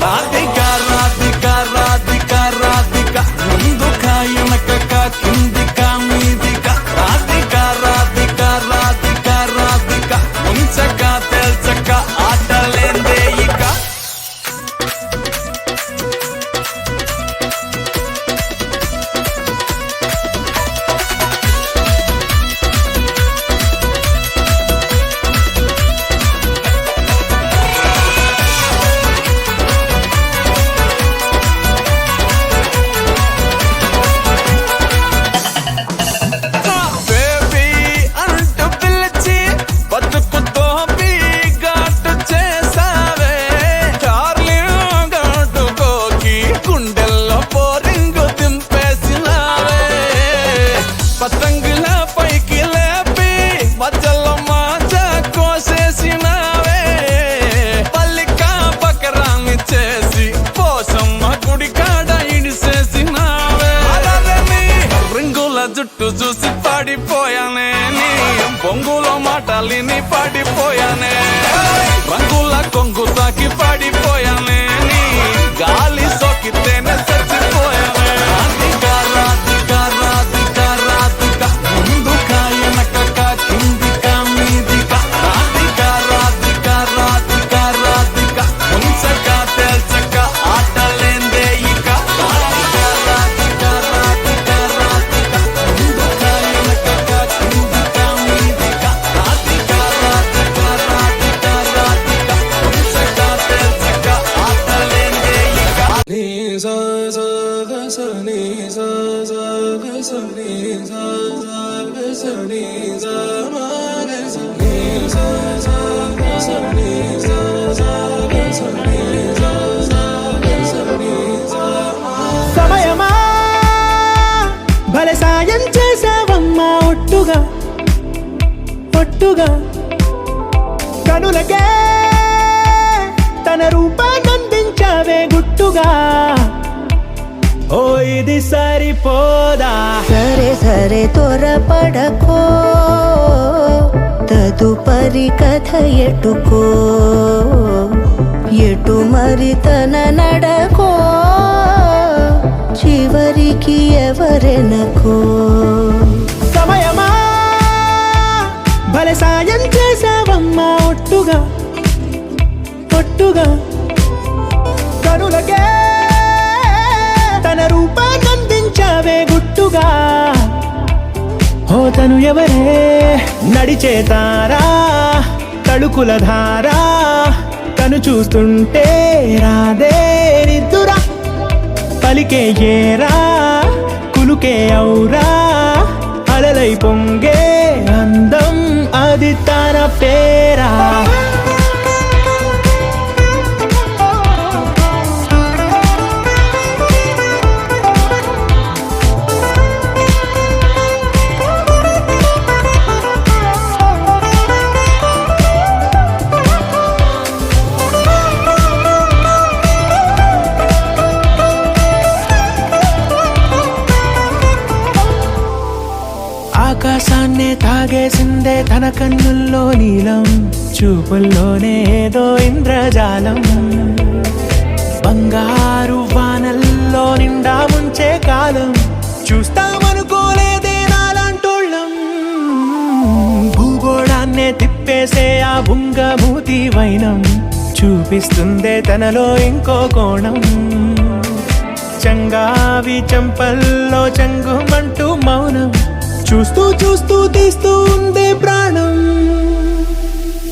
రాధిక రాధిక రాధిక రాధిక ముందుక వెనకక కిందిక మీదిక రాధిక రాధిక రాధిక రాధిక ముంచక తేల్చక ఆటలేందే ఇక బేబీ అంటూ పిలిచి బతుకుతో ఘాటు చేసావే డార్లింగ్ గట్టుకోకి గుండెల్లో పోరింగు దింపేసినావే పతంగుల పైకి లేపి మధ్యలో మాజ కోసేసినావే పల్లిక బకరాన్ని చేసి పోసమ్మ గుడి కాడ ఇడిసేసినావే రింగుల జుట్టు చూసి పాడిపోయానే నీ బొంగులో మాటలిని పాడిపోయానే రంగుల కొంగు తాకి పాడిపోయానే నీ గాలి సోకితేనే చచ్చిపోయానే రాధిక రాధిక రాధిక రాధిక ముందుక వెనకక కిందిక మీదిక రాధిక రాధిక రాధిక రాధిక ముంచక తేల్చక ఆటలేందే ఇక రాధిక రాధిక రాధిక రాధిక ముందుక వెనకక కిందిక మీదిక రాధిక రాధిక రాధిక రాధిక ముంచక తేల్చక ఆటలేందే ఇక సమయమా భలే సాయం చేసావమ్మా ఒట్టుగా ఒట్టుగా కనులకే తన రూపాన్నందించావే గుట్టుగా ఓ ఇది సరిపోదా సరే సరే త్వరపడకో తదుపరి కథ ఎటుకో ఎటు మరి తన నడకో చివరికి ఎవరెనకో సమయమా భలే సాయం చేసావమ్మా ఒట్టుగా ఒట్టుగా కనులకే తన రూపాన్నందించావే గుట్టుగా హోదా తను ఎవరే నడిచే తారా తళుకుల ధారా తను చూస్తుంటే రాదే నిద్దురా పలికే ఏరా కులుకే ఔరా అలలై పొంగే అందం అది తన పేరా ఆకాశాన్నే తాగేసిందే తన కన్నుల్లో నీలం చూపుల్లోనే ఏదో ఇంద్రజాలం బంగారు వానల్లో నిండా ముంచే కాలం చూస్తామనుకోలేదే నాలాంటోళ్ళం భూగోళాన్నే తిప్పేసే ఆ బుంగమూతి వైనం చూపిస్తుందే తనలో ఇంకో కోణం చంగావి చంపల్లో చంగుమంటూ మౌనం చూస్తూ చూస్తూ తీస్తూ ఉందే ప్రాణం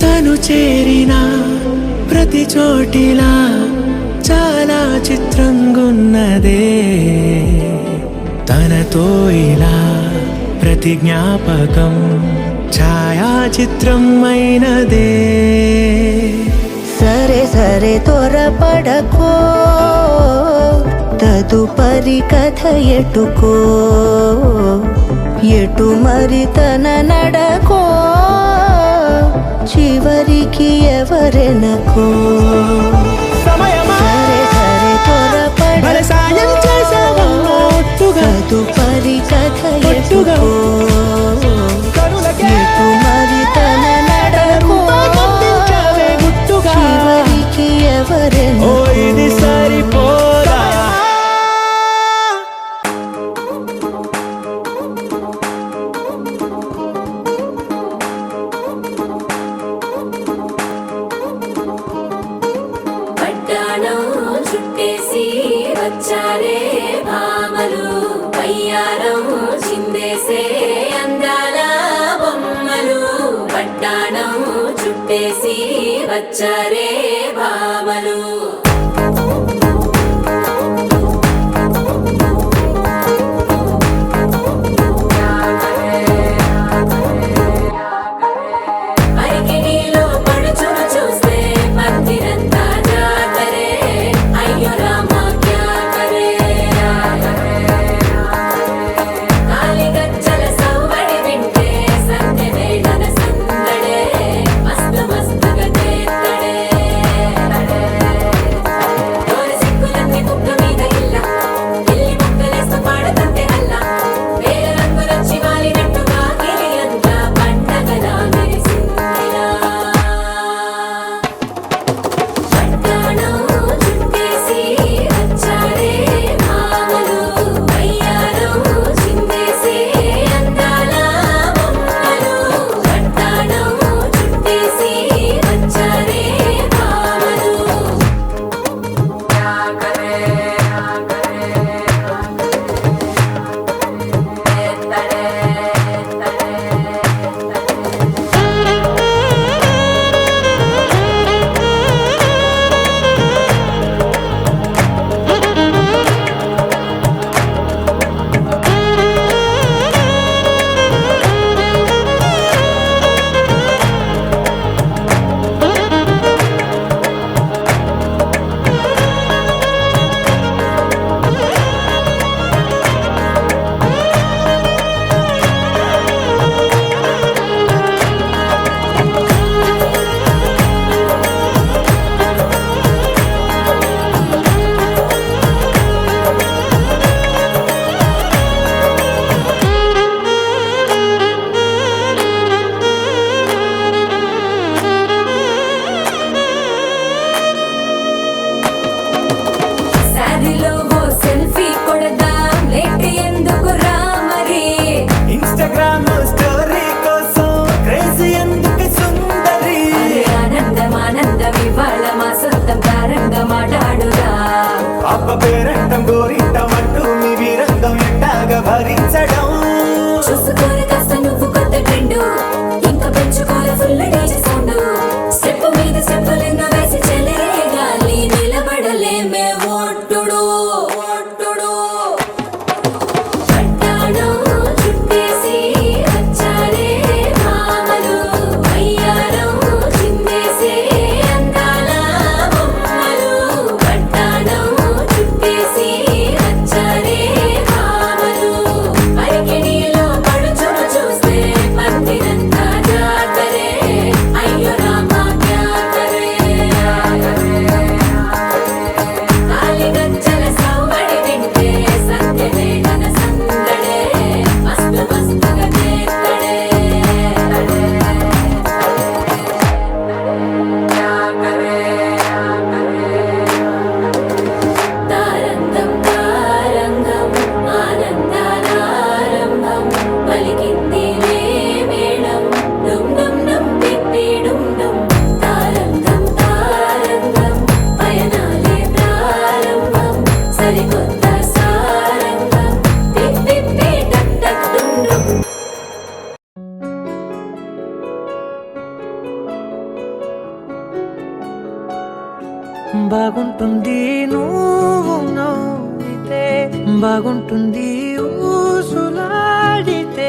తను చేరిన ప్రతి చోటిలా చాలా చిత్రంగున్నదే తనతో ఇలా ప్రతి జ్ఞాపకం ఛాయాచిత్రం అయినదే సరే సరే త్వరపడకో తదుపరి కథ ఎటుకో ఎటు మరి తన నడకో చివరికి ఎవరెనకో సరే సరే త్వరపడకో తదుపరి కథ ఎటుకో ఎటు మరి తన నడకో చివరికి ఎవరెనకో ఇది సరిపోదా పట్టాణం చుట్టేసి వచ్చారే భామలు పయ్యారం చిందేసే అందాల బొమ్మలు పట్టాణం చుట్టేసి వచ్చారే భామలు అరికిణీలో పడుచును చూస్తే పత్తిరంతా జాతరే అయ్యో రామా క్యా కరే కాలిగజ్జల సవ్వడి వింటే సంధ్య వేళన సందడే మస్తు మస్తుగా చేత్తడే బాగుంటుంది నువ్వు నవ్వితే బాగుంటుంది ఊసులాడితే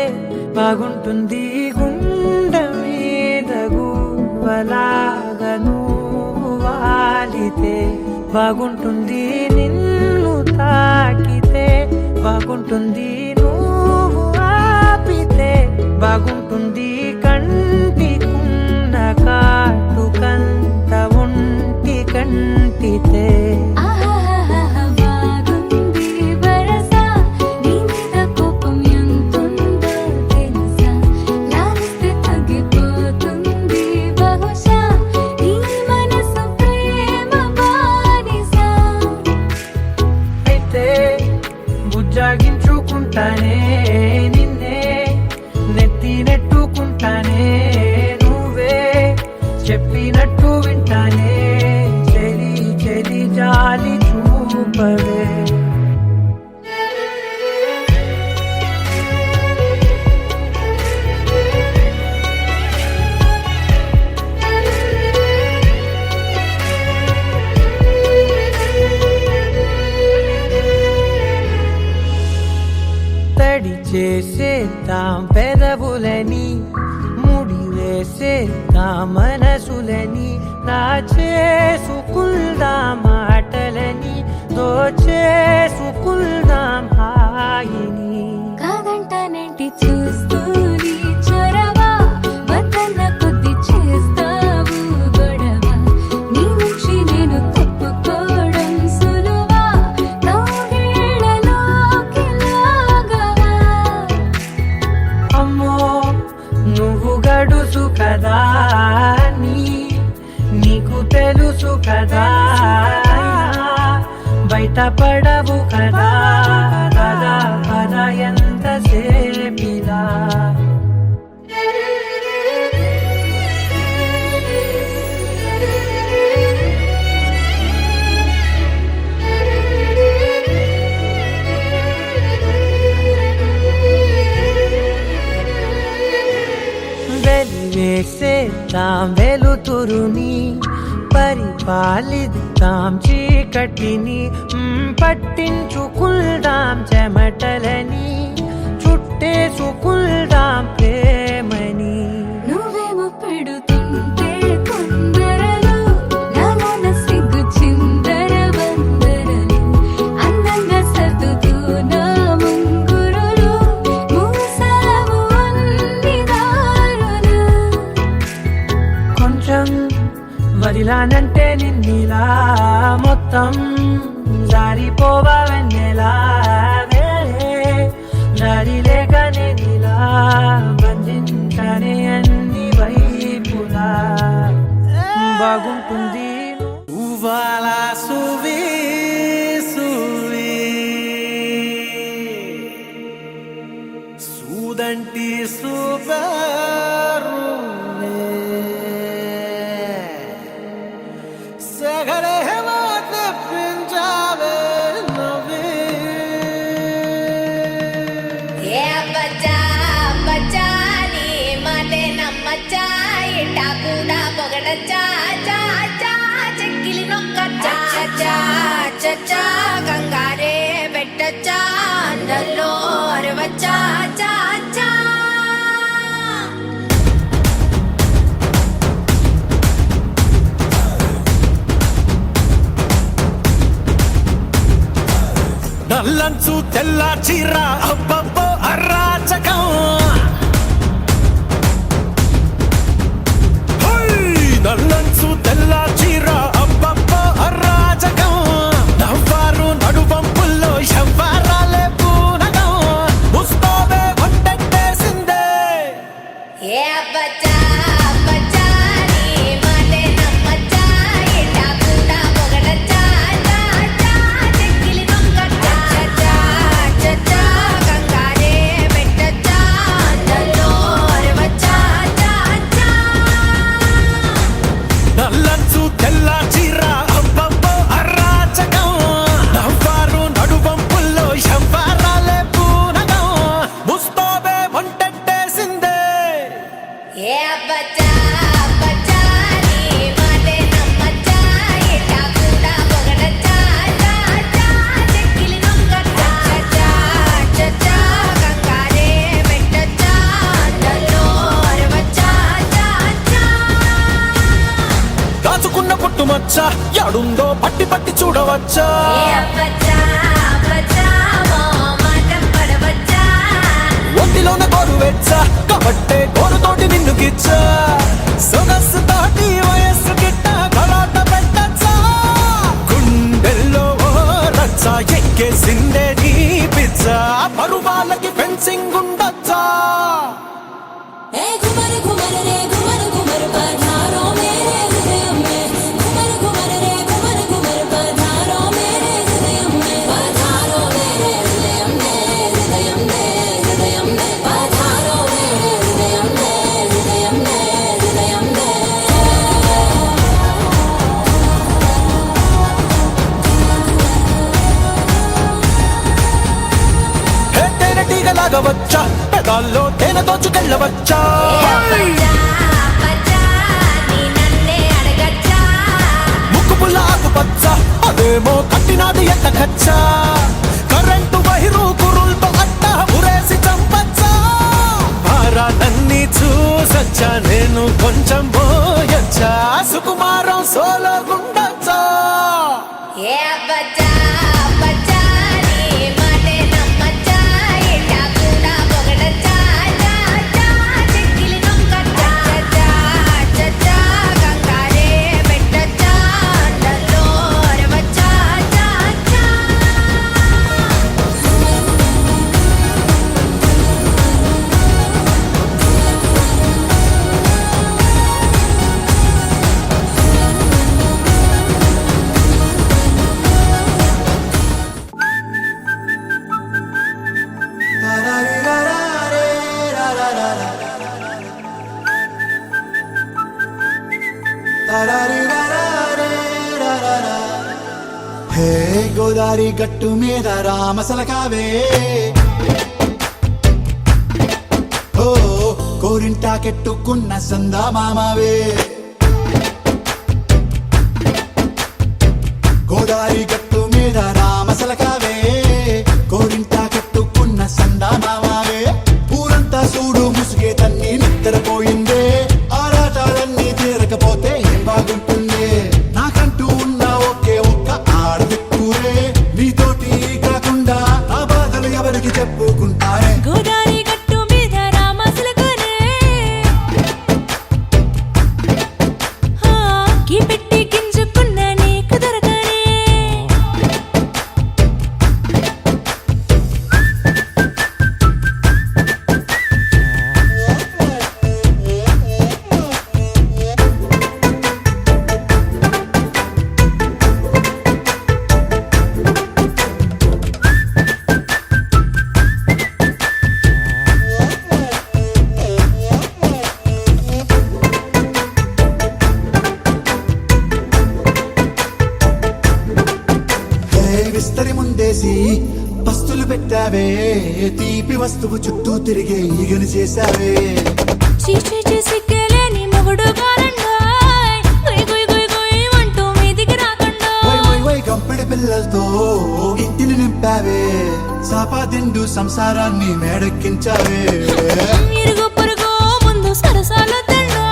బాగుంటుంది గుండె మీద గువ్వలాగా నువ్వు వాలితే బాగుంటుంది నిన్ను తాకితే బాగుంటుంది నువ్వు ఆపితే బాగుంటుంది కంటికున్న కాటుకంత ఒంటి కంటితే బాగుంది వరస నీ మీద కోపం ఎంతుందో తెలుసా లాలిస్తే తగ్గిపోతుంది బహుశా నీ మనసు ప్రేమ బానిస అయితే బుజ్జాగించుకుంటానే నిన్నే నెత్తి నెట్టుకుంటానే నువ్వే చెప్పినట్టు వింటానే చెలి చెలి జాలి చూపవే తడి చేసేద్దాం పెదవులని ముడి వేసేద్దాం మనసులని నా చేసుకుందాం మాటలని దోచేసుకుందాం హాయిని కాదంటానేంటి చూస్తూని చొరవ వద్దన్న కొద్ది చేస్తావు గొడవ నీ నుంచి నేను తప్పుకోవడం సులువా కౌగిళ్ళలోకి లాగవా అమ్మో నువ్వు గడుసు కదా నీకు తెలుసు కదా బయట పడవు కదా కదా కదా ఎంత సేపిలా వెలివేసేద్దాం వెలుతురుని పరిపాలిద్దాం చీకటిని పట్టించుకుందాం చెమటలని చుట్టేసుకుందాం ప్రేమని నువ్వేమో పెడుతుంటే కొందరలు నాలోన సిగ్గు చిందర వందరలు అందంగా సర్దుతూ నా ముంగురులు మూసావు అన్ని దారులు కొంచెం వదిలానంటే నిన్నిలా మొత్తం జారిపోవా వెన్నెలా దారి లేక నేనిలా బంధించనే అన్ని వైపులా బాగుంటుంది ఉవాలా సువి సువి సూదంటి సుబరునే సగరే మాట పింజావే నవే ఏ బచ్చా బచ్చా నీ మాటే నమ్మచ్చా ఇట్టా కూడా పొగడచ్చా చా చా చెక్కిలి నొక్కచ్చా చా చచ్చా కంగారే పెట్టచ్చా అందరిలో అరవచ్చా చా చా నల్లంచు తెల్ల చీర అబ్బబ్బో అరాచకం నల్లంచు తెల్ల చీర అబ్బబ్బో అరాచకం నవ్వారు నడువంపుల్లో ఎవ్వరాలే పూనగం ముస్తోవే వంటేసిందే ఏ బచ్చా బచ్చా నీ మాటే నమ్మచ్చా ఇట్టా కూడా పొగడచ్చా చా చా చెక్కిలి నొక్కచ్చా చా చచ్చా కంగారే పెట్టచ్చా అందరిలో అరవచ్చా చా చా నల్లంచు తెల్ల చీర అబ్బబ్బో అరాచకం నవ్వారు నడువంపుల్లో ఎవ్వరాలే పూనగం ముస్తోవే వంటేసిందే ఏ బచ్చా బచ్చా నీ మాటే నమ్మచ్చా ఇట్టా కూడా ఆడవచ్చా ఎడుందో పట్టి పట్టి చూడవచ్చా ఒంటిలోన గోరు వెచ్చా కాబట్టే గోరుతోటి నిన్ను గిచ్చా సొగస్సు తోటి వయస్సు గిట్ట గలాట పెట్టచ్చా గుండెల్లో రచ్చా ఎక్కేసిందే నీ పిచ్చా పరువాళ్ళకి ఫెన్సింగ్ ఉండొచ్చా ఏ घुमर घुमर रे घुमर घुमर पधारो मेरे हृदय में घुमर घुमर रे घुमर घुमर पधारो मेरे हृदय में पधारो मेरे हृदय में हृदय में हृदय में पधारो मेरे हृदय में हृदय में हृदय में హే తేనెటీగలాగా వచ్చా పెదాల్లో తేనె దోచుకెళ్ళవచ్చా ముక్కు పుల్ల ఆకుపచ్చ అదేమో కట్టినాది ఎంత ఖచ్చా కరెంటు వైరు కురుల్తో అట్ట ఉరేసి చంపచ్చా భారాలన్నీ చూసొచ్చా నేను కొంచెం మోయచ్చా సుకుమారం సోలో గుండచ్చా హే గోదారి గట్టు మీద రామసలకావే ఓ కోరింటా కెట్టుకున్న సందా మామావే గోదారి గట్టు మీద రామసలకావే కోరింటా కెట్టుకున్న సందా మామావే ఊరంతా చూడు ముసుగే తన్ని నిద్రపోయిందే ఆరాటాలన్నీ తీరకపోతే ఏం బాగుంటుంది నాకంటూ ఉన్న ఒకే ఒక్క ఆడదిక్కురే నీతోటి కాకుండా నా బాధలు ఎవరికి చెప్పుకుంటారే గోదారి గట్టు మీద రామసలకనే కీ పెట్టి గింజుకున్న నీకు దొరకనే హే విస్తరి ముందేసి పస్తులు పెట్టావే తీపి వస్తువు చుట్టూ తిరిగే ఈగను చేశావే చీచీ సిగ్గలేని మొగుడు కాలండాయ్ గుయ్ గుయ్ గుయ్ గుయ్ అంటూ మీదికి రాకుండా వై వై వై గంపెడి పిల్లలతో ఇంటిని నింపావే సాపాదిండు సంసారాన్ని మేడెక్కించావే ఇరుగు పొరుగు ముందు సరసాలు తిన్నా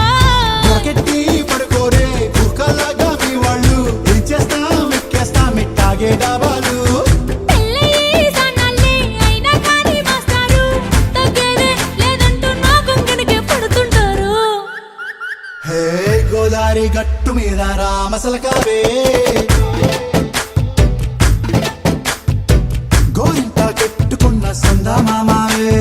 రాకెట్టి పడుకోరే కుక్కలాగా మీ వాళ్ళు ఏం చేస్తాం ఎక్కేస్తాం ఇట్టాగే డాబాలు పెళ్ళయి సన్నాళ్ళే అయినా కానీ మాస్తారు తగ్గేదే లేదంటూ నా కొంగనికే పడుతుంటారు హే గోదారి గట్టు మీద రామసలకావే గోరింట కెట్టుకున్న సందా మామావే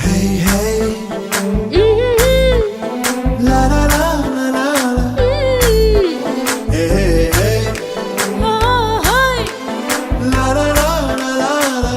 హే హే లా లా లా లా లా లా. హే హే ఓ హాయ్ లా లా లా లా లా లా.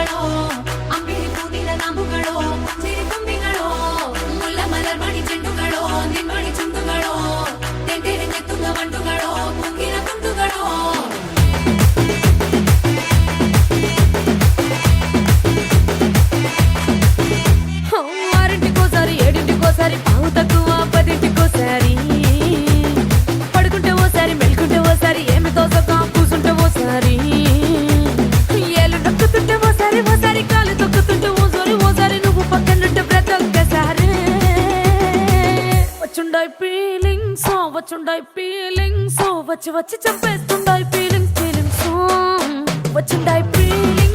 കണ്ണുകളോ അമ്പിളി പൂനില നാമ്പുകളോ ചിരി തുമ്പികളോ മുല്ല മലർ മണി ചെണ്ടുകളോ നിൻമണി ചുണ്ടുകളോ തെണ്ടെറിഞ്ഞെത്തുന്ന വണ്ടുകളോ മുങ്ങിന തുണ്ടുകളോ ఆరింటికోసారి ఏడింటికోసారి పావు తక్కువ పదింటికోసారి పడుకుంటే ఓసారి మెలుకుంటే ఓసారి ఏమి తోసక కూసుంటే ఓసారి ఏళ్ళు నొక్కుతుంటే ఓసారి ఓసారి కాలు తొక్కుతుంటే ఓసారి నువ్వు పక్కనుంటే ప్రతి ఒక్కసారి వచ్చుండాయి ఫీలింగ్స్ వచ్చి వచ్చి చంపేస్తుండాయి ఫీలింగ్స్ వచ్చుండాయి ఫీలింగ్స్